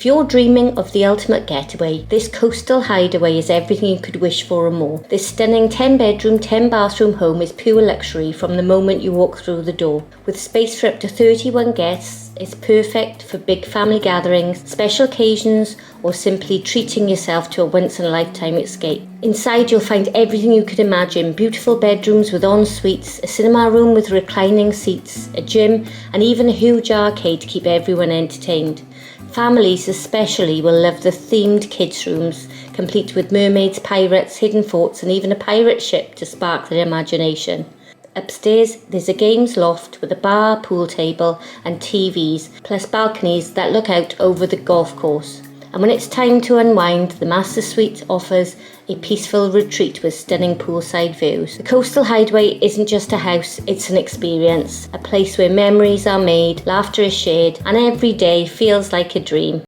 If you're dreaming of the ultimate getaway, this coastal hideaway is everything you could wish for and more. This stunning 10-bedroom, 10-bathroom home is pure luxury from the moment you walk through the door. With space for up to 31 guests, it's perfect for big family gatherings, special occasions, or simply treating yourself to a once-in-a-lifetime escape. Inside you'll find everything you could imagine: beautiful bedrooms with en-suites, a cinema room with reclining seats, a gym, and even a huge arcade to keep everyone entertained. Families especially will love the themed kids' rooms, complete with mermaids, pirates, hidden forts, and even a pirate ship to spark their imagination. Upstairs, there's a games loft with a bar, pool table, and TVs, plus balconies that look out over the golf course. And when it's time to unwind, the Master Suite offers a peaceful retreat with stunning poolside views. The Coastal Hideaway isn't just a house, it's an experience, a place where memories are made, laughter is shared, and every day feels like a dream.